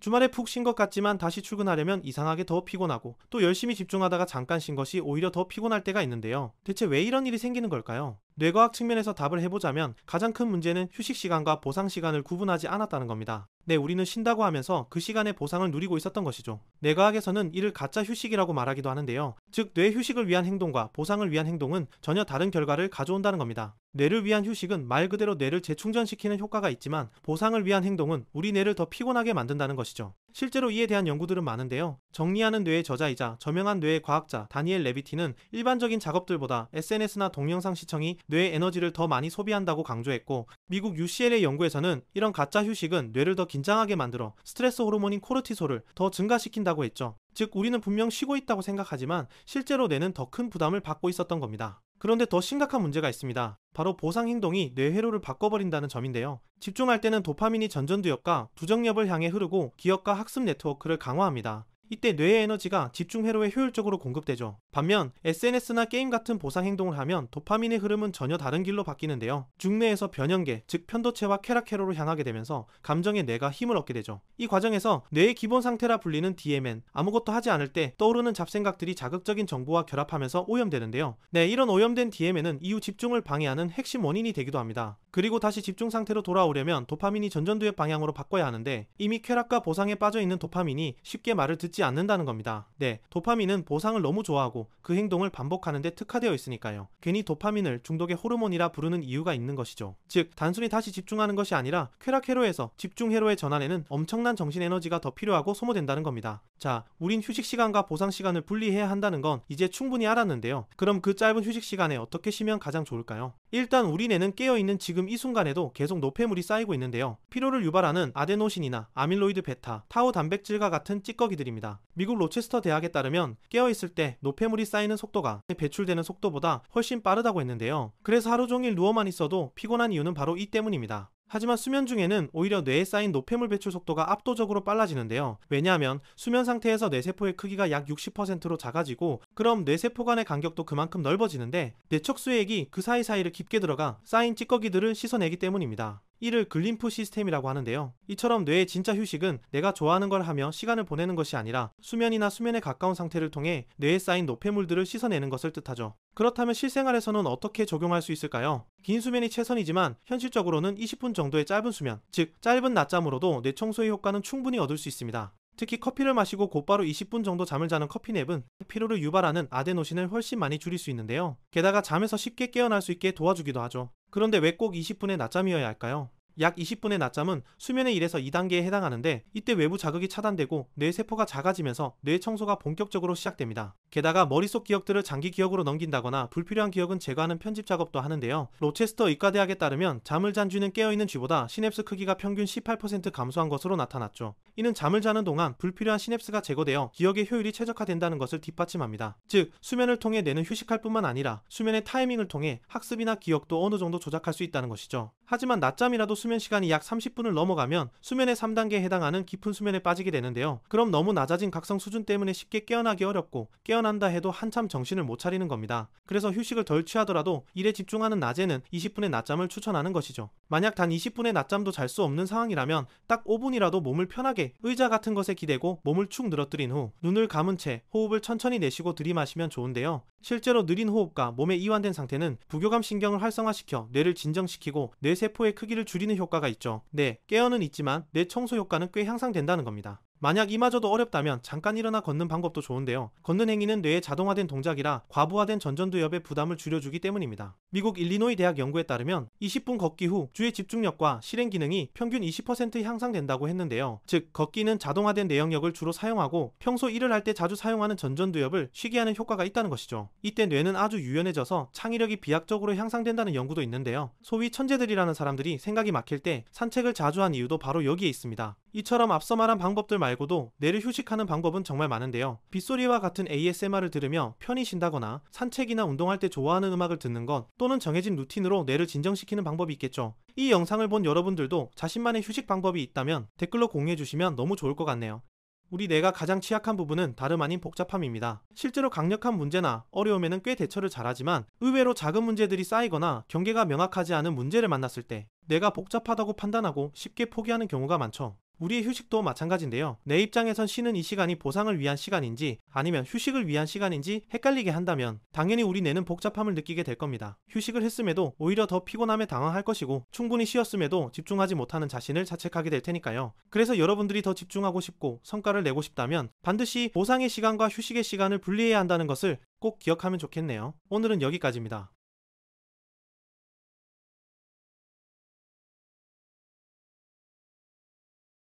주말에 푹 쉰 것 같지만 다시 출근하려면 이상하게 더 피곤하고, 또 열심히 집중하다가 잠깐 쉰 것이 오히려 더 피곤할 때가 있는데요. 대체 왜 이런 일이 생기는 걸까요? 뇌과학 측면에서 답을 해보자면 가장 큰 문제는 휴식 시간과 보상 시간을 구분하지 않았다는 겁니다. 네, 우리는 쉰다고 하면서 그 시간에 보상을 누리고 있었던 것이죠. 뇌과학에서는 이를 가짜 휴식이라고 말하기도 하는데요. 즉, 뇌 휴식을 위한 행동과 보상을 위한 행동은 전혀 다른 결과를 가져온다는 겁니다. 뇌를 위한 휴식은 말 그대로 뇌를 재충전시키는 효과가 있지만, 보상을 위한 행동은 우리 뇌를 더 피곤하게 만든다는 것이죠. 실제로 이에 대한 연구들은 많은데요. 정리하는 뇌의 저자이자 저명한 뇌의 과학자 다니엘 레비티는 일반적인 작업들보다 SNS나 동영상 시청이 뇌의 에너지를 더 많이 소비한다고 강조했고, 미국 UCLA 연구에서는 이런 가짜 휴식은 뇌를 더 긴장하게 만들어 스트레스 호르몬인 코르티솔을 더 증가시킨다고 했죠. 즉, 우리는 분명 쉬고 있다고 생각하지만 실제로 뇌는 더 큰 부담을 받고 있었던 겁니다. 그런데 더 심각한 문제가 있습니다. 바로 보상 행동이 뇌 회로를 바꿔버린다는 점인데요. 집중할 때는 도파민이 전전두엽과 부정엽을 향해 흐르고 기억과 학습 네트워크를 강화합니다. 이때 뇌의 에너지가 집중 회로에 효율적으로 공급되죠. 반면 SNS나 게임 같은 보상 행동을 하면 도파민의 흐름은 전혀 다른 길로 바뀌는데요. 중뇌에서 변형계, 즉 편도체와 쾌락 회로로 향하게 되면서 감정의 뇌가 힘을 얻게 되죠. 이 과정에서 뇌의 기본 상태라 불리는 DMN, 아무것도 하지 않을 때 떠오르는 잡생각들이 자극적인 정보와 결합하면서 오염되는데요. 네, 이런 오염된 DMN은 이후 집중을 방해하는 핵심 원인이 되기도 합니다. 그리고 다시 집중 상태로 돌아오려면 도파민이 전전두엽 방향으로 바꿔야 하는데, 이미 쾌락과 보상에 빠져있는 도파민이 쉽게 말을 듣지 않는다는 겁니다. 네, 도파민은 보상을 너무 좋아하고 그 행동을 반복하는 데 특화되어 있으니까요. 괜히 도파민을 중독의 호르몬이라 부르는 이유가 있는 것이죠. 즉, 단순히 다시 집중하는 것이 아니라 쾌락 회로에서 집중 회로의 전환에는 엄청난 정신 에너지가 더 필요하고 소모된다는 겁니다. 자, 우린 휴식 시간과 보상 시간을 분리해야 한다는 건 이제 충분히 알았는데요. 그럼 그 짧은 휴식 시간에 어떻게 쉬면 가장 좋을까요? 일단 우리 뇌는 깨어있는 지금 이 순간에도 계속 노폐물이 쌓이고 있는데요. 피로를 유발하는 아데노신이나 아밀로이드 베타, 타우 단백질과 같은 찌꺼기들입니다. 미국 로체스터 대학에 따르면 깨어있을 때 노폐물이 쌓이는 속도가 배출되는 속도보다 훨씬 빠르다고 했는데요. 그래서 하루 종일 누워만 있어도 피곤한 이유는 바로 이 때문입니다. 하지만 수면 중에는 오히려 뇌에 쌓인 노폐물 배출 속도가 압도적으로 빨라지는데요. 왜냐하면 수면 상태에서 뇌세포의 크기가 약 60%로 작아지고, 그럼 뇌세포 간의 간격도 그만큼 넓어지는데, 뇌척 수액이 그 사이사이를 깊게 들어가 쌓인 찌꺼기들을 씻어내기 때문입니다. 이를 글림프 시스템이라고 하는데요. 이처럼 뇌의 진짜 휴식은 내가 좋아하는 걸 하며 시간을 보내는 것이 아니라 수면이나 수면에 가까운 상태를 통해 뇌에 쌓인 노폐물들을 씻어내는 것을 뜻하죠. 그렇다면 실생활에서는 어떻게 적용할 수 있을까요? 긴 수면이 최선이지만 현실적으로는 20분 정도의 짧은 수면, 즉 짧은 낮잠으로도 뇌 청소의 효과는 충분히 얻을 수 있습니다. 특히 커피를 마시고 곧바로 20분 정도 잠을 자는 커피냅은 피로를 유발하는 아데노신을 훨씬 많이 줄일 수 있는데요. 게다가 잠에서 쉽게 깨어날 수 있게 도와주기도 하죠. 그런데 왜 꼭 20분의 낮잠이어야 할까요? 약 20분의 낮잠은 수면의 1에서 2단계에 해당하는데, 이때 외부 자극이 차단되고 뇌세포가 작아지면서 뇌 청소가 본격적으로 시작됩니다. 게다가 머릿속 기억들을 장기 기억으로 넘긴다거나 불필요한 기억은 제거하는 편집 작업도 하는데요. 로체스터 의과대학에 따르면 잠을 잔 쥐는 깨어있는 쥐보다 시냅스 크기가 평균 18% 감소한 것으로 나타났죠. 이는 잠을 자는 동안 불필요한 시냅스가 제거되어 기억의 효율이 최적화된다는 것을 뒷받침합니다. 즉, 수면을 통해 뇌는 휴식할 뿐만 아니라 수면의 타이밍을 통해 학습이나 기억도 어느 정도 조작할 수 있다는 것이죠. 하지만 낮잠이라도 수면 시간이 약 30분을 넘어가면 수면의 3단계에 해당하는 깊은 수면에 빠지게 되는데요. 그럼 너무 낮아진 각성 수준 때문에 쉽게 깨어나기 어렵고, 깨어난다 해도 한참 정신을 못 차리는 겁니다. 그래서 휴식을 덜 취하더라도 일에 집중하는 낮에는 20분의 낮잠을 추천하는 것이죠. 만약 단 20분의 낮잠도 잘 수 없는 상황이라면 딱 5분이라도 몸을 편하게 의자 같은 것에 기대고 몸을 축 늘어뜨린 후 눈을 감은 채 호흡을 천천히 내쉬고 들이마시면 좋은데요. 실제로 느린 호흡과 몸에 이완된 상태는 부교감 신경을 활성화시켜 뇌를 진정시키고 뇌세포의 크기를 줄이는 효과가 있죠. 네, 깨어는 있지만 뇌 청소 효과는 꽤 향상된다는 겁니다. 만약 이마저도 어렵다면 잠깐 일어나 걷는 방법도 좋은데요. 걷는 행위는 뇌의 자동화된 동작이라 과부하된 전전두엽의 부담을 줄여주기 때문입니다. 미국 일리노이 대학 연구에 따르면 20분 걷기 후 주의 집중력과 실행 기능이 평균 20% 향상된다고 했는데요. 즉, 걷기는 자동화된 뇌영역을 주로 사용하고 평소 일을 할 때 자주 사용하는 전전두엽을 쉬게 하는 효과가 있다는 것이죠. 이때 뇌는 아주 유연해져서 창의력이 비약적으로 향상된다는 연구도 있는데요. 소위 천재들이라는 사람들이 생각이 막힐 때 산책을 자주 한 이유도 바로 여기에 있습니다. 이처럼 앞서 말한 방법들 말고도 뇌를 휴식하는 방법은 정말 많은데요. 빗소리와 같은 ASMR을 들으며 편히 쉰다거나 산책이나 운동할 때 좋아하는 음악을 듣는 것, 또는 정해진 루틴으로 뇌를 진정시키는 방법이 있겠죠. 이 영상을 본 여러분들도 자신만의 휴식 방법이 있다면 댓글로 공유해 주시면 너무 좋을 것 같네요. 우리 뇌가 가장 취약한 부분은 다름 아닌 복잡함입니다. 실제로 강력한 문제나 어려움에는 꽤 대처를 잘하지만, 의외로 작은 문제들이 쌓이거나 경계가 명확하지 않은 문제를 만났을 때 뇌가 복잡하다고 판단하고 쉽게 포기하는 경우가 많죠. 우리의 휴식도 마찬가지인데요. 내 입장에선 쉬는 이 시간이 보상을 위한 시간인지 아니면 휴식을 위한 시간인지 헷갈리게 한다면 당연히 우리 뇌는 복잡함을 느끼게 될 겁니다. 휴식을 했음에도 오히려 더 피곤함에 당황할 것이고 충분히 쉬었음에도 집중하지 못하는 자신을 자책하게 될 테니까요. 그래서 여러분들이 더 집중하고 싶고 성과를 내고 싶다면 반드시 보상의 시간과 휴식의 시간을 분리해야 한다는 것을 꼭 기억하면 좋겠네요. 오늘은 여기까지입니다.